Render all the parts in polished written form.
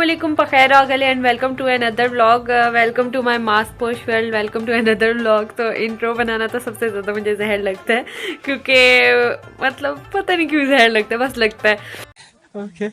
अस्सलामुअलैकुम पखैर अगले and welcome to another vlog. Welcome to my mask post world, welcome to another vlog. तो intro बनाना तो सबसे ज़्यादा मुझे जहर लगता है, क्योंकि मतलब पता नहीं क्यों जहर लगता है, बस लगता है। okay.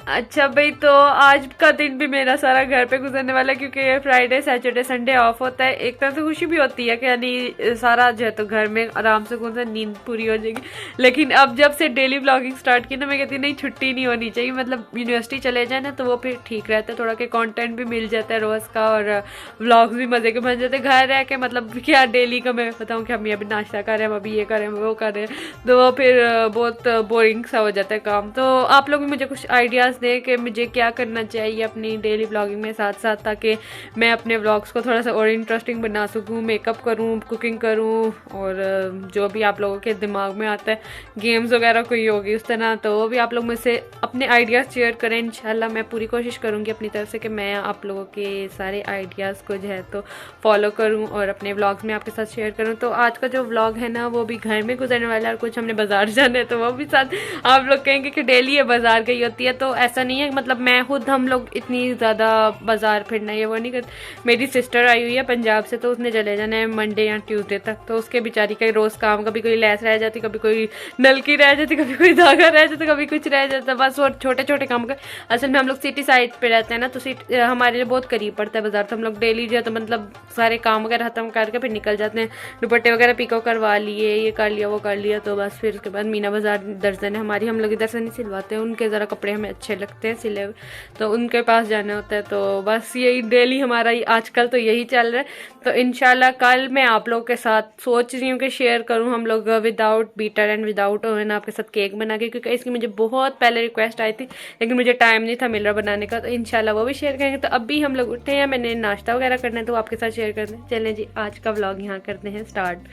अच्छा भाई, तो आज का दिन भी मेरा सारा घर पे गुजरने वाला है, क्योंकि फ्राइडे सैटरडे संडे ऑफ होता है। एक तरह से खुशी भी होती है कि यानी सारा जो है तो घर में आराम से कौन सा नींद पूरी हो जाएगी। लेकिन अब जब से डेली व्लॉगिंग स्टार्ट की ना, मैं कहती नहीं छुट्टी नहीं होनी चाहिए। मतलब यूनिवर्सिटी चले जाए ना तो वो फिर ठीक रहता है, थोड़ा के कंटेंट भी मिल जाता है रोज़ का, और व्लॉग्स भी मज़े के बन जाते हैं। घर रह के मतलब क्या डेली का मैं बताऊँ कि हम अभी नाश्ता कर रहे हैं, हम अभी ये कर रहे हैं, वो कर रहे हैं, तो वो फिर बहुत बोरिंग सा हो जाता है काम। तो आप लोग भी मुझे कुछ आइडियाज़ दें कि मुझे क्या करना चाहिए अपनी डेली व्लॉगिंग में साथ साथ, ताकि मैं अपने व्लॉग्स को थोड़ा सा और इंटरेस्टिंग बना सकूं, मेकअप करूं, कुकिंग करूं, और जो भी आप लोगों के दिमाग में आता है, गेम्स वगैरह कोई होगी उस तरह, तो वो भी आप लोग मुझसे अपने आइडियाज़ शेयर करें। इंशाल्लाह मैं पूरी कोशिश करूँगी अपनी तरफ से कि मैं आप लोगों के सारे आइडियाज़ को जो है तो फॉलो करूँ और अपने व्लॉग्स में आपके साथ शेयर करूँ। तो आज का जो व्लॉग है ना वो भी घर में गुजरने वाला है, और कुछ हमने बाज़ार जाना है तो वो भी साथ। आप लोग कहेंगे कि डेली ये बाज़ार गई होती है, तो ऐसा नहीं है। मतलब मैं खुद, हम लोग इतनी ज़्यादा बाज़ार फिरना ये वो नहीं करते। मेरी सिस्टर आई हुई है पंजाब से, तो उसने चले जाना है मंडे या ट्यूसडे तक, तो उसके बेचारी का रोज़ काम, कभी कोई लैस रह जाती, कभी कोई नलकी रह जाती, कभी कोई धागा रह जाता, कभी कुछ रह जाता, बस। और छोटे छोटे काम कर, असल में हम लोग सिटी साइड पे रहते हैं ना, तो हमारे लिए बहुत करीब पड़ता है बाज़ार, तो हम लोग डेली जो है तो मतलब सारे काम वगैरह खत्म करके फिर निकल जाते हैं। दुपट्टे वगैरह पिको करवा लिए, ये कर लिया वो कर लिया, तो बस फिर उसके बाद मीना बाज़ार दर्जन है हमारी, हम लोग इधर से नहीं सिलवाते हैं, उनके ज़रा कपड़े हमें अच्छे लगते हैं सिले हुए, तो उनके पास जाना होता है। तो बस यही डेली हमारा ही आजकल तो यही चल रहा है। तो इंशाल्लाह कल मैं आप लोगों के साथ सोच रही हूँ कि शेयर करूँ हम लोग without beater and without oven आपके साथ केक बना के, क्योंकि इसकी मुझे बहुत पहले रिक्वेस्ट आई थी, लेकिन मुझे टाइम नहीं था मिल रहा बनाने का। तो इंशाल्लाह वो भी शेयर करेंगे। तो अभी हम लोग उठे हैं, मैंने नाश्ता वगैरह करना है, तो आपके साथ शेयर करते हैं। चलें जी, आज का व्लॉग यहाँ करते हैं स्टार्ट।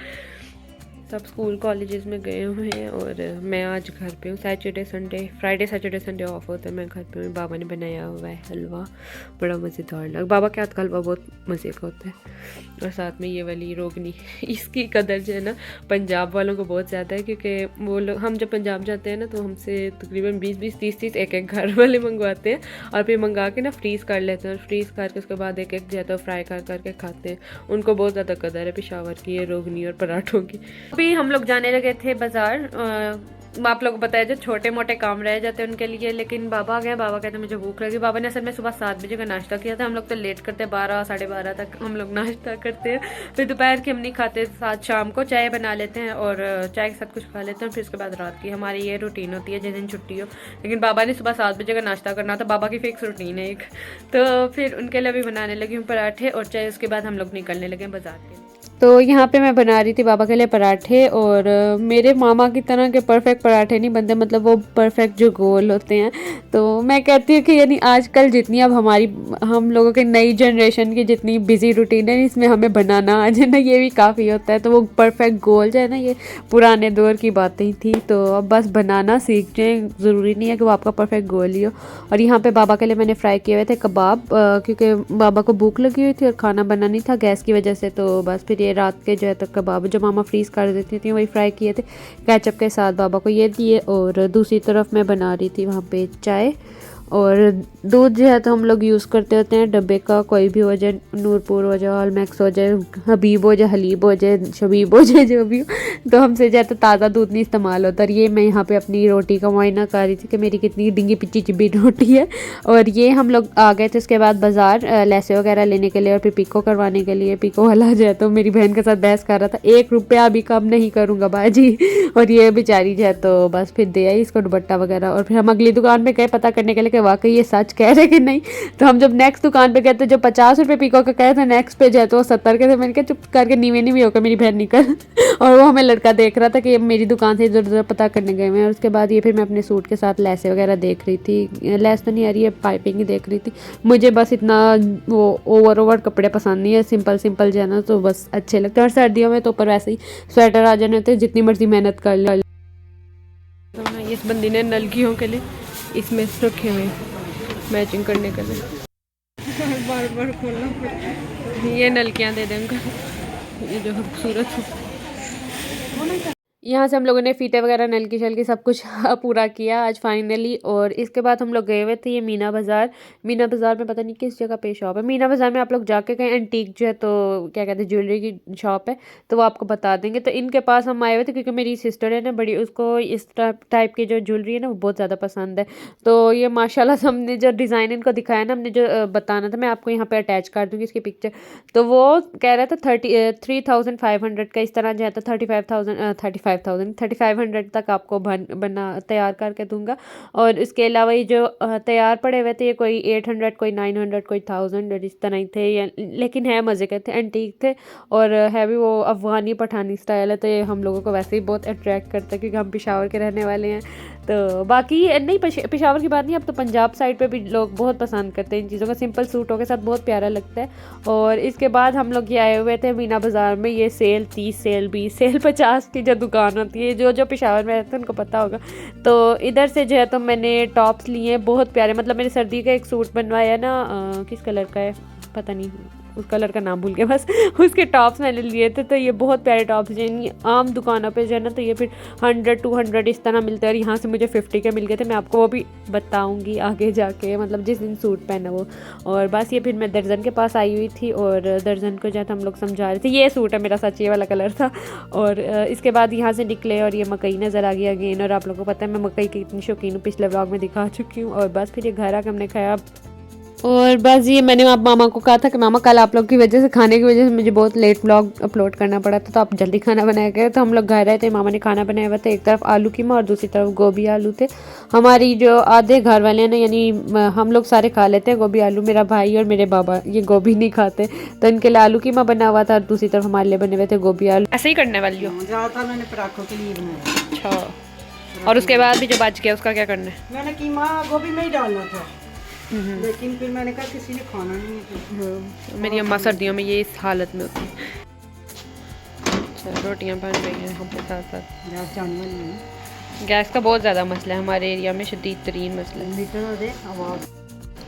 सब स्कूल कॉलेजेस में गए हुए हैं और मैं आज घर पे हूँ। Saturday Sunday, Friday Saturday Sunday off होता है, मैं घर पे हूँ। बाबा ने बनाया हुआ है हलवा, बड़ा मज़ेदार लगा। बाबा के हाथ का हलवा बहुत मज़े का होता है। और साथ में ये वाली रोगनी, इसकी कदर जो है ना पंजाब वालों को बहुत ज़्यादा है, क्योंकि वो लोग, हम जब पंजाब जाते हैं ना तो हमसे तकरीबन 20-20, 30-30 एक घर वाले मंगवाते हैं, और फिर मंगा के ना फ्रीज़ कर लेते हैं, और फ्रीज़ करके उसके बाद एक जो है तो फ्राई करके खाते हैं। उनको बहुत ज़्यादा कदर है पेशावर की, ये रोगनी और पराठों की। अभी हम लोग जाने लगे थे बाज़ार। आप लोग को बताया जो छोटे मोटे काम रह जाते हैं उनके लिए, लेकिन बाबा आ गए। बाबा कहते मुझे भूख लगी। बाबा ने असल में सुबह 7 बजे का नाश्ता किया था। हम लोग तो लेट करते हैं, 12 साढ़े 12 तक हम लोग नाश्ता करते हैं। फिर दोपहर की हम नहीं खाते, साथ शाम को चाय बना लेते हैं और चाय के साथ कुछ खा लेते हैं। फिर उसके बाद रात की हमारी ये रूटीन होती है जिस दिन छुट्टी हो। लेकिन बाबा ने सुबह 7 बजे का नाश्ता करना था, बाबा की फिक्स रूटीन है एक। तो फिर उनके लिए भी बनाने लगी हूँ पराठे और चाय। उसके बाद हम लोग निकलने लगे बाज़ार के। तो यहाँ पे मैं बना रही थी बाबा के लिए पराठे, और मेरे मामा की तरह के परफेक्ट पराठे नहीं बनते, मतलब वो परफेक्ट जो गोल होते हैं। तो मैं कहती हूँ कि यानी आजकल जितनी अब हम लोगों के नई जनरेशन की जितनी बिजी रूटीन है, इसमें हमें बनाना आ जाए ना, ये भी काफ़ी होता है। तो वो परफेक्ट गोल जो है ना, ये पुराने दौर की बातें ही थी। तो अब बस बनाना सीख जाए, ज़रूरी नहीं है कि वो आपका परफेक्ट गोल ही हो। और यहाँ पर बाबा के लिए मैंने फ्राई किए हुए थे कबाब, क्योंकि बाबा को भूख लगी हुई थी और खाना बना नहीं था गैस की वजह से। तो बस फिर रात के जो है तो कबाब जो मामा फ्रीज़ कर देती थी वही फ्राई किए थे केचप के साथ, बाबा को ये दिए। और दूसरी तरफ मैं बना रही थी वहाँ पे चाय, और दूध जो है तो हम लोग यूज़ करते होते हैं डब्बे का, कोई भी हो जाए, नूरपुर हो जाए, ऑलमैक्स हो जाए, हबीब हो जाए, हलीब हो जाए, शबीब हो जाए, जो भी हो। तो हमसे जो है तो ताज़ा दूध नहीं इस्तेमाल होता। और ये मैं यहाँ पे अपनी रोटी का मुआयना कर रही थी कि मेरी कितनी डिंगी पिच्ची चिब्बी रोटी है। और ये हम लोग आ गए थे उसके बाद बाज़ार लैसे वगैरह लेने के लिए, और फिर पिको करवाने के लिए। पिको वाला जो है तो मेरी बहन के साथ बहस कर रहा था, 1 रुपया भी कम नहीं करूँगा बाजी। और ये बेचारी जो है तो बस फिर दे आई इसको दुपट्टा वगैरह। और फिर हम अगली दुकान पे गए पता करने के लिए कि वाकई ये सच कह रहे कि नहीं। तो हम जब नेक्स्ट दुकान पे गए तो जो 50 रुपये पिको का कहे थे, नेक्स्ट पे जो है तो वो 70 के थे। मैंने कहा चुप करके नीवे होकर मेरी बहन निकल। और वो हमें लड़का देख रहा था कि मेरी दुकान से इधर उधर पता करने गए हैं। और उसके बाद ये फिर मैं अपने सूट के साथ लैसे वगैरह देख रही थी। लैस तो नहीं आ रही है, पाइपिंग ही देख रही थी। मुझे बस इतना वो ओवर कपड़े पसंद नहीं है, सिंपल जो है ना तो बस अच्छे लगते हैं। और सर्दियों में तो ऊपर वैसे ही स्वेटर आ जाने होते हैं, जितनी मर्जी मेहनत कर ले। तो इस बंदी ने नलकियों के लिए इसमें रखे हुए मैचिंग करने के लिए, बार बार खोलना पड़ता। ये नलकियाँ दे देंगे, ये जो खूबसूरत है। यहाँ से हम लोगों ने फीते वगैरह नलकी शलकी सब कुछ पूरा किया आज फाइनली। और इसके बाद हम लोग गए हुए थे ये मीना बाज़ार। मीना बाज़ार में पता नहीं किस जगह पे शॉप है। मीना बाज़ार में आप लोग जाके कहीं एंटीक जो है तो क्या कहते हैं ज्वेलरी की शॉप है, तो वो आपको बता देंगे। तो इनके पास हम आए हुए थे क्योंकि मेरी सिस्टर है ना बड़ी, उसको इस टाइप की जो ज्वेलरी है ना वो बहुत ज़्यादा पसंद है। तो ये माशाल्लाह से हमने जो डिज़ाइन इनको दिखाया ना, हमने जो बताना था, मैं आपको यहाँ पर अटैच कर दूँगी इसकी पिक्चर। तो वो कह रहा था 3500 का इस तरह जो है तो 3500 तक आपको बना तैयार करके दूंगा। और इसके अलावा ये जो तैयार पड़े हुए थे ये कोई 800 कोई 900 कोई 1000 इस तरह ही थे लेकिन है मज़े के थे, एंटीक थे। और है भी वो अफ़गानी पठानी स्टाइल है, तो ये हम लोगों को वैसे ही बहुत अट्रैक्ट करता है क्योंकि हम पेशावर के रहने वाले हैं। तो बाकी नहीं, पेशावर की बात नहीं, अब तो पंजाब साइड पे भी लोग बहुत पसंद करते हैं इन चीज़ों का। सिंपल सूटों के साथ बहुत प्यारा लगता है। और इसके बाद हम लोग ये आए हुए थे मीना बाज़ार में। ये सेल 30, सेल 20, सेल 50 की जो दुकान होती है, जो जो पेशावर में रहते हैं उनको पता होगा। तो इधर से जो है तो मैंने टॉप्स लिए बहुत प्यारे, मतलब मैंने सर्दी का एक सूट बनवाया ना, किस कलर का है पता नहीं, उस कलर का नाम भूल गया बस। उसके टॉप्स मैंने लिए थे, तो ये बहुत प्यारे टॉप्स हैं। आम दुकानों पे जो है ना तो ये फिर 100-200 इस तरह मिलते हैं, और यहाँ से मुझे 50 के मिल गए थे। मैं आपको वो भी बताऊंगी आगे जाके, मतलब जिस दिन सूट पहना वो। और बस ये फिर मैं दर्जन के पास आई हुई थी और दर्जन को जो है हम लोग समझा रहे थे, ये सूट है मेरा, सच ये वाला कलर था। और इसके बाद यहाँ से निकले और ये मकई नज़र आ गया अगेन। और आप लोगों को पता है मैं मकई की इतनी शौकीन हूँ, पिछले व्लॉग में दिखा चुकी हूँ। और बस फिर ये घर आकर हमने खाया। और बस ये मैंने आप मामा को कहा था कि मामा कल आप लोग की वजह से, खाने की वजह से मुझे बहुत लेट व्लॉग अपलोड करना पड़ा था, तो आप जल्दी खाना बनाया गए। तो हम लोग घर आए थे, मामा ने खाना बनाया हुआ था, एक तरफ आलू कीमा और दूसरी तरफ गोभी आलू थे। हमारी जो आधे घर वाले हैं ना, यानी हम लोग सारे खा लेते हैं गोभी आलू, मेरा भाई और मेरे बाबा ये गोभी नहीं खाते, तो इनके लिए आलू कीमा बना हुआ था और दूसरी तरफ हमारे लिए बने हुए थे गोभी आलू। ऐसे ही करने वाली हो? ज़्यादातर मैंने पराठों के लिए बनाया। अच्छा, और उसके बाद भी जो बच गया उसका क्या करना है? मैंने कीमा गोभी में ही डालना था, लेकिन फिर मैंने कहा किसी ने खाना नहीं है। मेरी अम्मा सर्दियों में ये इस हालत में होती है। अच्छा, रोटियां बन रही हैं हमके साथ साथ। गैस जाने वाली है, गैस का बहुत ज़्यादा मसला है हमारे एरिया में, शदीद तरीन मसला है। मीटर दे आवाज़।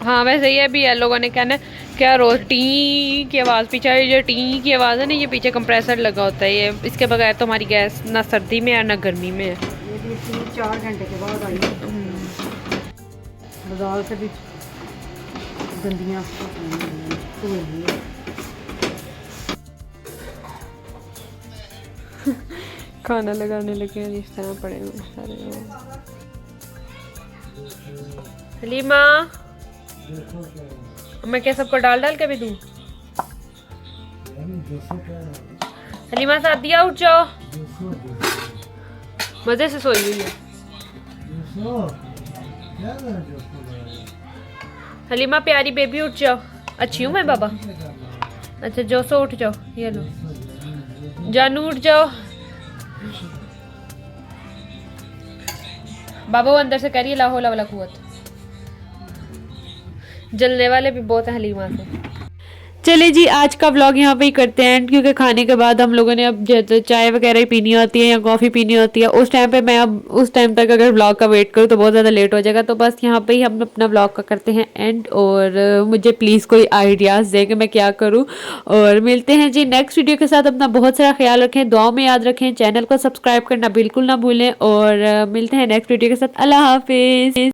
हाँ वैसे ये भी है, लोगों ने कहना क्या रोज टी की आवाज़, पीछे जो टी की आवाज़ है ना, ये पीछे कंप्रेसर लगा होता है। ये इसके बगैर तो हमारी गैस ना सर्दी में है ना गर्मी में है। ये भी 3-4 घंटे के बाद आई है। बाजार से भी गंदियाँ खाना लगाने लगे हैं इस तरह पड़े हुए सारे लोग। हलीमा, मैं क्या सबको डाल डाल के भी दूँ? हलीमा सादिया उठ जाओ, मजे से सोई हुई है। हलीमा प्यारी बेबी उठ जाओ। अच्छी हूँ मैं बाबा? अच्छा जोसो उठ जाओ, ये लो जानू उठ जाओ। बाबा वो अंदर से करिए ला हौला वाला कुव्वत। जलने वाले भी बहुत है हलीमा से। चलिए जी, आज का व्लॉग यहाँ पे ही करते हैं क्योंकि खाने के बाद हम लोगों ने अब जैसे चाय वगैरह ही पीनी होती है या कॉफ़ी पीनी होती है, उस टाइम पे मैं अब उस टाइम तक अगर व्लॉग का वेट करूँ तो बहुत ज़्यादा लेट हो जाएगा। तो बस यहाँ पे ही हम अपना व्लॉग का करते हैं एंड। और मुझे प्लीज़ कोई आइडियाज़ दें कि मैं क्या करूँ। और मिलते हैं जी नेक्स्ट वीडियो के साथ। अपना बहुत सारा ख्याल रखें, दुआओं में याद रखें, चैनल को सब्सक्राइब करना बिल्कुल ना भूलें। और मिलते हैं नेक्स्ट वीडियो के साथ। अल्लाह हाफिज़।